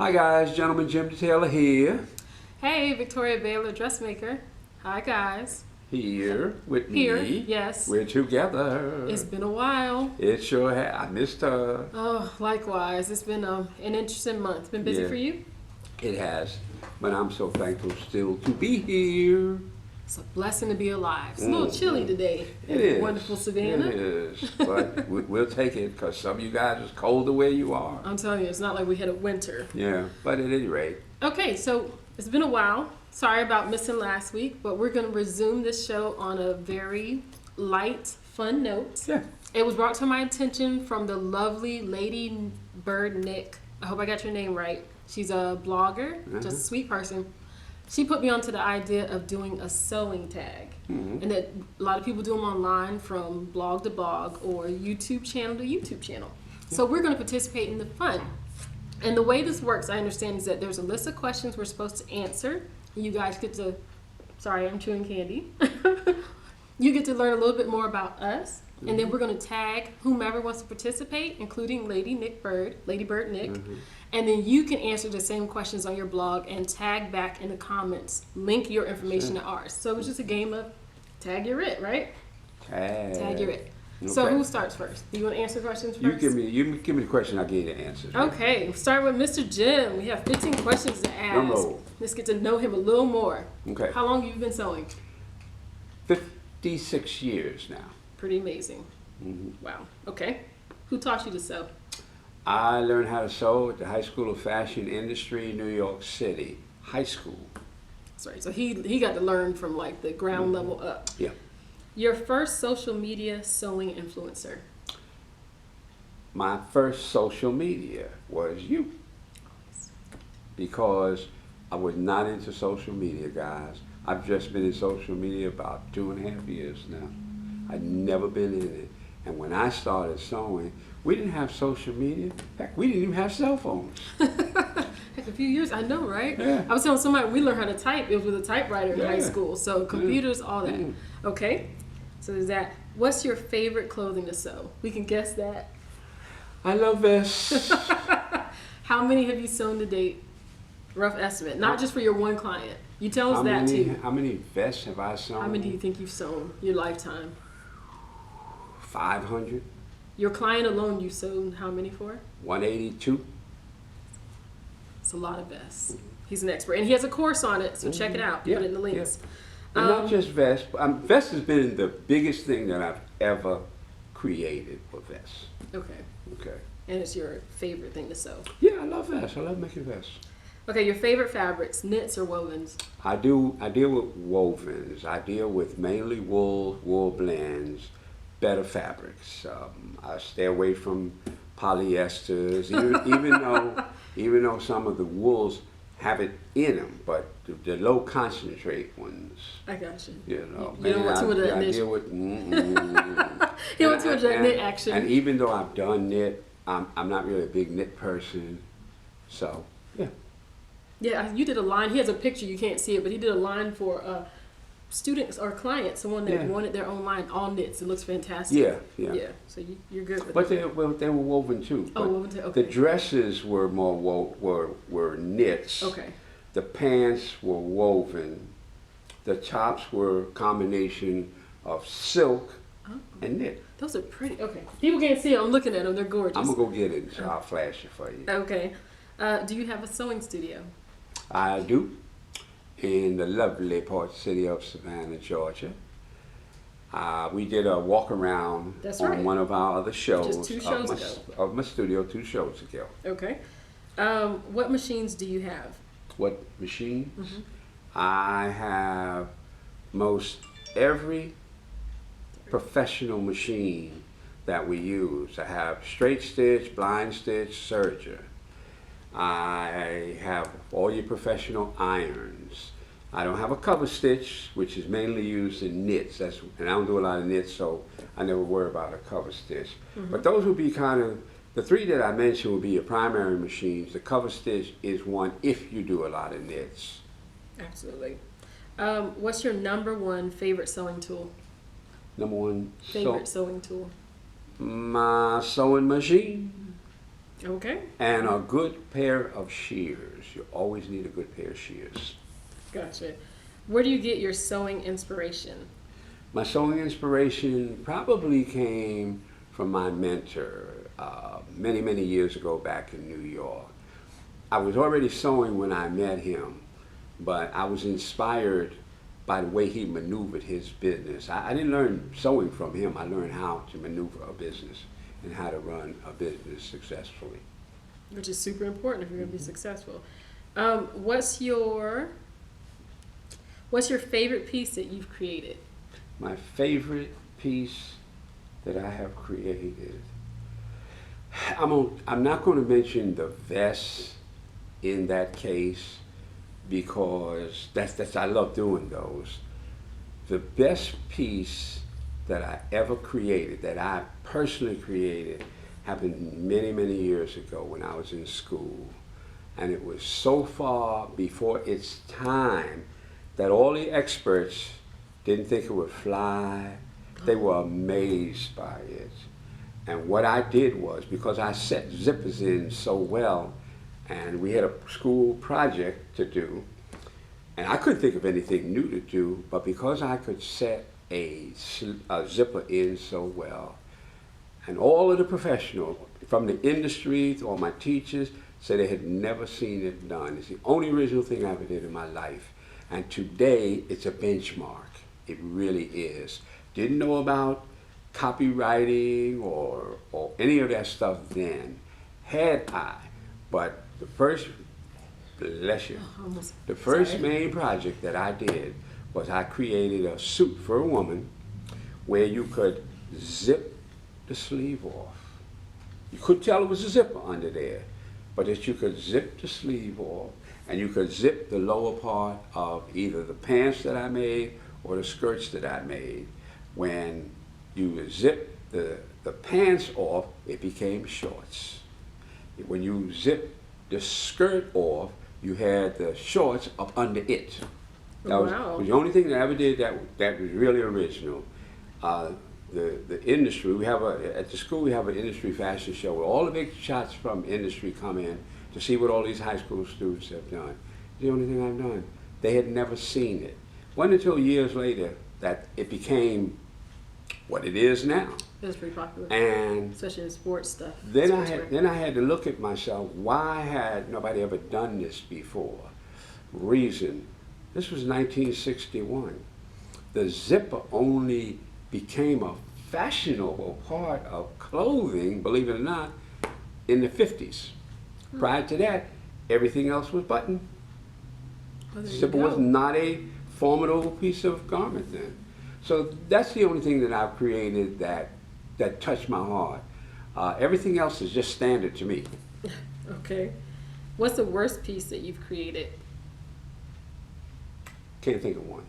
Hi guys, gentleman Jim Tailor here. Hey, Victoria Baylor, Dressmaker. Hi guys. Here with Here, me. yes. We're together. It's been a while. It sure has. I missed her. Oh, likewise. It's been an interesting month. Been busy Yeah. for you? It has. But I'm so thankful still to be here. It's a blessing to be alive. It's a little chilly today. It is. Wonderful Savannah. It is. But we'll take it because some of you guys is colder where you are. I'm telling you, it's not like we had a winter. Yeah. But at any rate. Okay, so it's been a while. Sorry about missing last week, but we're going to resume this show on a very light, fun note. Yeah. It was brought to my attention from the lovely Lady Bird Nick. I hope I got your name right. She's a blogger, just a sweet person. She put me onto the idea of doing a sewing tag. And that a lot of people do them online from blog to blog or YouTube channel to YouTube channel. So we're going to participate in the fun. And the way this works, I understand, is that there's a list of questions we're supposed to answer. You guys get to, sorry, I'm chewing candy. You get to learn a little bit more about us. And then we're going to tag whomever wants to participate, including Lady Bird Nick. And then you can answer the same questions on your blog and tag back in the comments. Link your information to ours. So it's just a game of tag your it, right? Tag your it. Okay. So who starts first? Do you want to answer questions first? You give me the question, I give you the answers. Right? Okay, start with Mr. Jim. We have 15 questions to ask. Drum roll. Let's get to know him a little more. Okay. How long have you been sewing? 56 years now. Pretty amazing. Wow. Okay. Who taught you to sew? I learned how to sew at the High School of Fashion Industry, New York City. High school. Sorry. So he got to learn from like the ground level up. Yeah. Your first social media sewing influencer? My first social media was you. Because I was not into social media, guys. I've just been in social media about 2.5 years now. I'd never been in it. And when I started sewing, we didn't have social media. Heck, we didn't even have cell phones. Heck, a few years, I know, right? Yeah. I was telling somebody we learned how to type. It was with a typewriter in high school. So computers, all that. Okay. So there's that. What's your favorite clothing to sew? We can guess that. I love this. How many have you sewn to date? Rough estimate. Not just for your one client. You tell us that too. How many vests have I sewn? How many do you think you've sewn your lifetime? 500. Your client alone, you sewn how many for? 182. It's a lot of vests. He's an expert. And he has a course on it, so check it out. Put it in the links. And not just vests. Vests has been the biggest thing that I've ever created for vests. Okay. Okay. And it's your favorite thing to sew. Yeah, I love vests. I love making vests. Okay, your favorite fabrics, knits or wovens? I deal with wovens. I deal with mainly wool blends, better fabrics. I stay away from polyesters, even though some of the wools have it in them, but the low concentrate ones. I got you. You know, You don't want too much of that I knit. deal with. You don't want too much of that knit action. And even though I've done knit, I'm not really a big knit person. So yeah. Yeah, you did a line. He has a picture. You can't see it, but he did a line for students or clients, someone that wanted their own line, all knits. It looks fantastic. Yeah. So you're good with But it. they were woven too. Oh, But woven too. Okay. the dresses were more were knits. Okay. The pants were woven. The tops were a combination of silk and knit. Those are pretty. Okay. People can't see them. I'm looking at them. They're gorgeous. I'm gonna go get it, so I'll flash it for you. Okay. Do you have a sewing studio? I do, in the lovely port city of Savannah, Georgia. We did a walk around on one of our other shows, Just 2 shows ago. Of my studio 2 shows ago. Okay. What machines do you have? What machines? I have most every professional machine that we use. I have straight stitch, blind stitch, serger. I have all your professional irons. I don't have a cover stitch, which is mainly used in knits. And I don't do a lot of knits, so I never worry about a cover stitch. But those would be kind of, the 3 that I mentioned would be your primary machines. The cover stitch is one if you do a lot of knits. Absolutely. What's your #1 favorite sewing tool? #1 favorite sewing tool? My sewing machine. Okay. and a good pair of shears. You always need a good pair of shears. Gotcha. Where do you get your sewing inspiration? My sewing inspiration probably came from my mentor many, many years ago back in New York. I was already sewing when I met him, but I was inspired by the way he maneuvered his business. I didn't learn sewing from him. I learned how to maneuver a business and how to run a business successfully. Which is super important if you're going to be successful. What's your favorite piece that you've created? My favorite piece that I have created, I'm not going to mention the vest in that case because that's I love doing those. The best piece that I ever created, that I personally created, happened many, many years ago when I was in school. And it was so far before its time that all the experts didn't think it would fly. They were amazed by it. And what I did was, because I set zippers in so well, and we had a school project to do, and I couldn't think of anything new to do, but because I could set a zipper in so well, and all of the professionals from the industry to all my teachers said they had never seen it done. It's the only original thing I ever did in my life. And today, it's a benchmark. It really is. Didn't know about copywriting or any of that stuff then. Had I, but the first, bless you, the first main project that I did was I created a suit for a woman where you could zip the sleeve off. You couldn't tell it was a zipper under there, but that you could zip the sleeve off and you could zip the lower part of either the pants that I made or the skirts that I made. When you zip the pants off, it became shorts. When you zip the skirt off, you had the shorts up under it. That was the only thing that I ever did that was really original. The industry, at the school we have an industry fashion show where all the big shots from industry come in to see what all these high school students have done. It's the only thing I've done. They had never seen it. Wasn't until years later that it became what it is now. It's pretty popular, and especially in sports stuff. Then I had to look at myself. Why had nobody ever done this before? Reason: this was 1961. The zipper only became a fashionable part of clothing, believe it or not, in the 50s. Prior to that, everything else was buttoned. Zipper was not a formidable piece of garment then. So that's the only thing that I've created that touched my heart. Everything else is just standard to me. Okay. What's the worst piece that you've created? Can't think of one.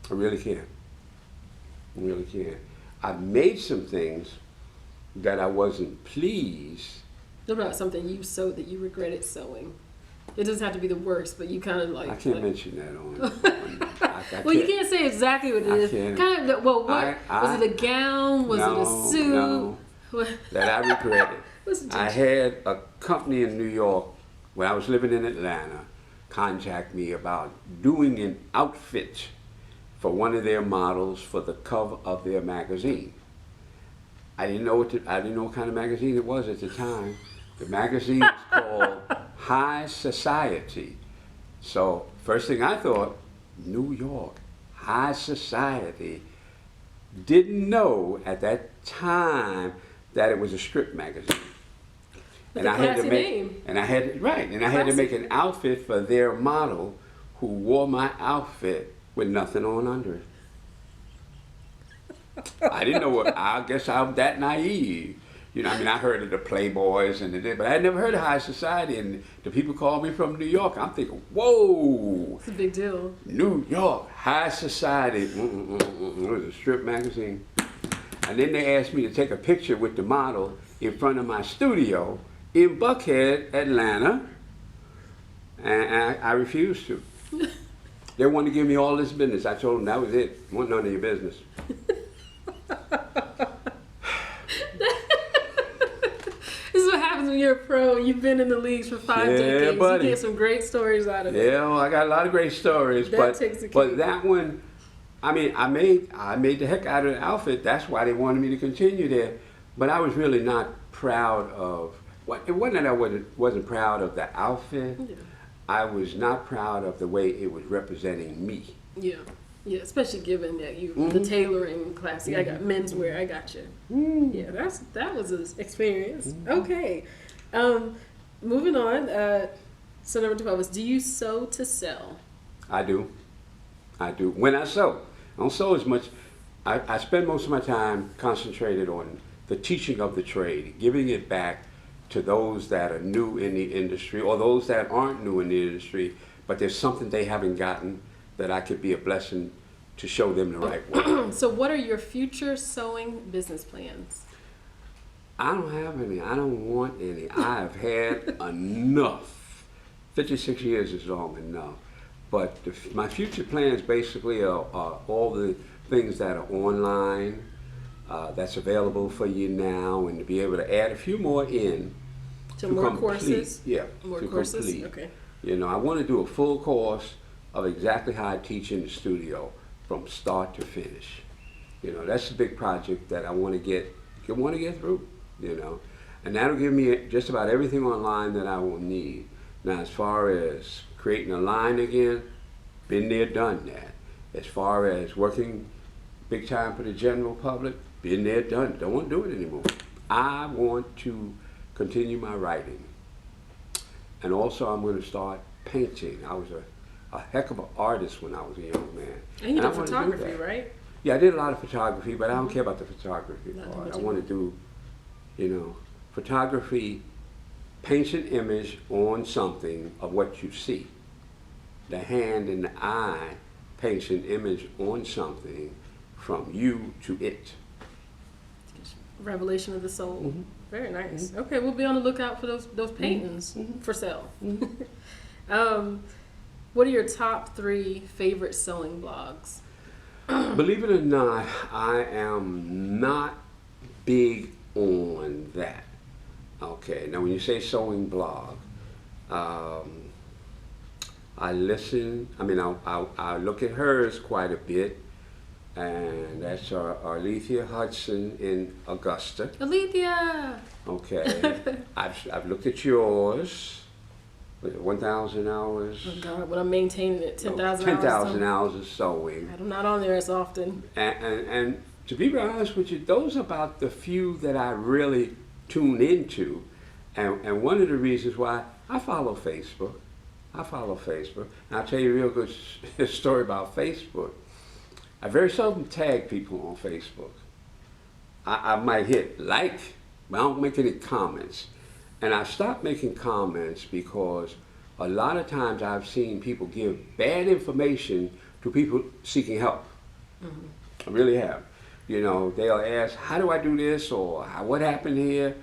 I really can't. I really can't. I've made some things that I wasn't pleased. What about something you sewed that you regretted sewing? It doesn't have to be the worst, but you kind of like. I can't mention that on. I well, you can't say exactly what it is. Kind of. Well, was it a gown? Was it a suit? No, that I regretted. I had a company in New York when I was living in Atlanta contact me about doing an outfit for one of their models for the cover of their magazine. I didn't know what kind of magazine it was at the time. The magazine was called High Society. So first thing I thought, New York, High Society. Didn't know at that time that it was a strip magazine. And I had to make, and I had to make an outfit for their model who wore my outfit with nothing on under it. I didn't know I guess I'm that naive. You know, I mean, I heard of the Playboys but I had never heard of High Society, and the people called me from New York. I'm thinking, whoa. It's a big deal. New York, High Society. It was a strip magazine. And then they asked me to take a picture with the model in front of my studio in Buckhead, Atlanta, and I refused to. They wanted to give me all this business. I told them that was it. I want none of your business. This is what happens when you're a pro. You've been in the leagues for 5 Yeah, decades. buddy. You get some great stories out of it. Yeah, well, I got a lot of great stories, That takes the but cake. that one, I mean, I made the heck out of the outfit. That's why they wanted me to continue there. But I was really not proud of what. It wasn't that I wasn't proud of the outfit. Yeah. I was not proud of the way it was representing me. Yeah. Yeah, especially given that you Mm-hmm. the tailoring class. I got menswear. I got you. Yeah, that was an experience. Mm-hmm. Okay, moving on. So number 12 is: do you sew to sell? I do. When I sew, I don't sew as much. I spend most of my time concentrated on the teaching of the trade, giving it back to those that are new in the industry or those that aren't new in the industry, but there's something they haven't gotten that I could be a blessing to show them the right way. So, what are your future sewing business plans? I don't have any. I don't want any. I've had enough. 56 years is long enough. But my future plans basically are all the things that are online, that's available for you now, and to be able to add a few more in. So, to more complete. courses? Yeah. More to courses? complete. Okay. You know, I want to do a full course of exactly how I teach in the studio from start to finish. You know, that's a big project that I want to get through, you know. And that'll give me just about everything online that I will need. Now, as far as creating a line again, been there, done that. As far as working big time for the general public, been there, done it. Don't want to do it anymore. I want to continue my writing. And also I'm going to start painting. I was a heck of an artist when I was a young man. And you I did wanna do photography, that. right? Yeah, I did a lot of photography, but I don't care about the photography Not part. much I of want to do, you know, photography paints an image on something of what you see. The hand and the eye paints an image on something from you to it. Revelation of the soul. Mm-hmm. Very nice. Okay, we'll be on the lookout for those paintings for sale. What are your top 3 favorite sewing blogs? Believe it or not, I am not big on that. Okay, now when you say sewing blog, I listen, I mean, I look at hers quite a bit, and that's Arlethea Hudson in Augusta. Alethea! Okay, I've looked at yours. Was it 1,000 hours? Oh God, when I'm maintaining it, 10,000 hours. 10,000 hours of sewing. I'm not on there as often. And to be very honest with you, those are about the few that I really tune into. And one of the reasons why I follow Facebook. And I'll tell you a real good story about Facebook. I very seldom tag people on Facebook. I might hit like, but I don't make any comments. And I stopped making comments because a lot of times I've seen people give bad information to people seeking help. I really have. You know, they'll ask, how do I do this? Or what happened here?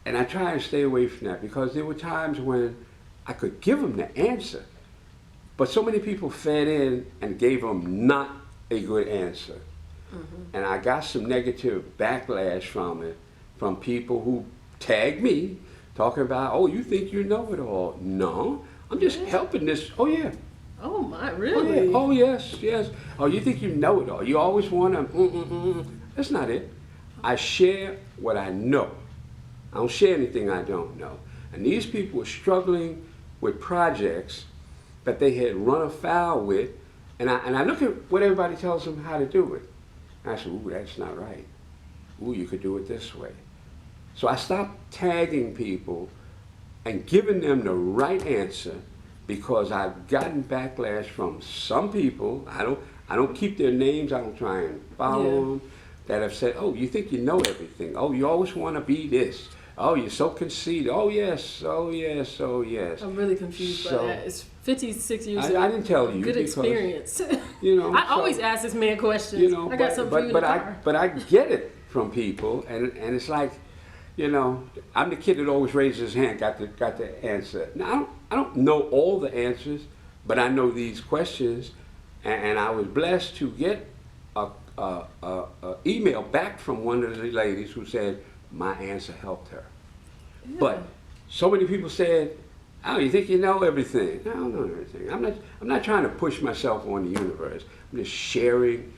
And I try to stay away from that because there were times when I could give them the answer, but so many people fed in and gave them not a good answer. And I got some negative backlash from it, from people who tagged me, talking about, oh, you think you know it all. No, I'm just helping this. Oh, yeah. Oh my, Oh, really? yeah. Oh, yes. Oh, you think you know it all. You always want to, That's not it. I share what I know. I don't share anything I don't know. And these people were struggling with projects that they had run afoul with, and I look at what everybody tells them how to do it. And I said, ooh, that's not right. Ooh, you could do it this way. So I stopped tagging people and giving them the right answer because I've gotten backlash from some people. I don't keep their names. I don't try and follow them. That have said, oh, you think you know everything. Oh, you always want to be this. Oh, you're so conceited. Oh, yes. I'm really confused by that. It's 56 years I didn't tell you good because, experience. You know, I always ask this man questions. You know, I got something for you in the car. But I get it from people, and it's like, you know, I'm the kid that always raises his hand, got the answer. Now I don't know all the answers, but I know these questions, and I was blessed to get a email back from one of the ladies who said my answer helped her. Yeah. But so many people said, "Oh, you think you know everything?" I don't know everything. I'm not trying to push myself on the universe. I'm just sharing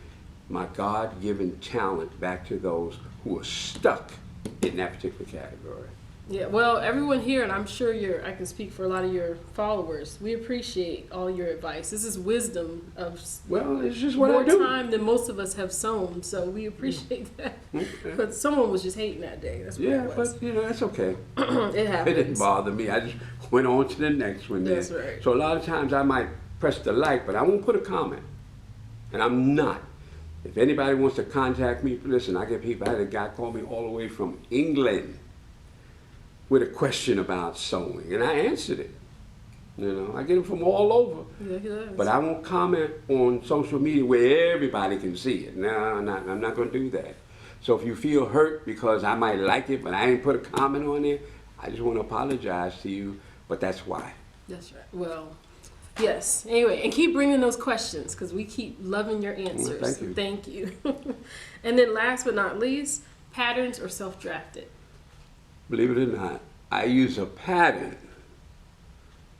my God-given talent back to those who are stuck in that particular category. Yeah, well, everyone here, and I'm sure I can speak for a lot of your followers, we appreciate all your advice. This is wisdom of Well, it's just what more I do. time than most of us have sown, so we appreciate that. Okay. But someone was just hating that day. That's what Yeah, it was. but you know, that's okay. It It happens. didn't bother me. I just went on to the next one. That's then. right. So a lot of times I might press the like, but I won't put a comment. And I'm not. If anybody wants to contact me, listen, I get people. I had a guy call me all the way from England with a question about sewing, and I answered it. You know, I get them from all over. Yeah, he does. But I won't comment on social media where everybody can see it. No, I'm not going to do that. So if you feel hurt because I might like it, but I ain't put a comment on it, I just want to apologize to you, but that's why. That's right. Well, yes. Anyway, and keep bringing those questions because we keep loving your answers. Thank you. Thank you. And then last but not least, patterns or self-drafted? Believe it or not, I use a pattern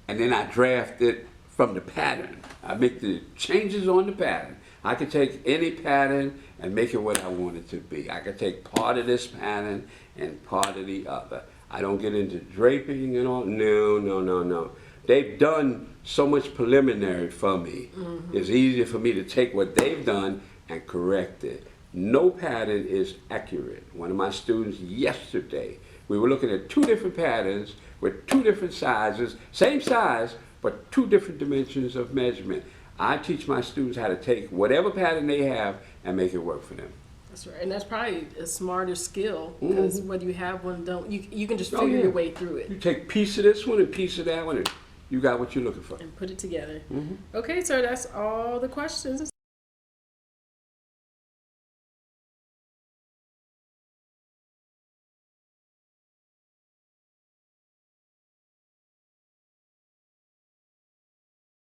and then I draft it from the pattern. I make the changes on the pattern. I can take any pattern and make it what I want it to be. I can take part of this pattern and part of the other. I don't get into draping and all. No. They've done so much preliminary for me. Mm-hmm. It's easier for me to take what they've done and correct it. No pattern is accurate. One of my students yesterday, we were looking at 2 different patterns with 2 different sizes, same size, but 2 different dimensions of measurement. I teach my students how to take whatever pattern they have and make it work for them. That's right, and that's probably a smarter skill because whether you have one, don't you can just figure yeah. your way through it You take piece of this one and piece of that one, and you got what you're looking for. and put it together. Okay, sir, that's all the questions.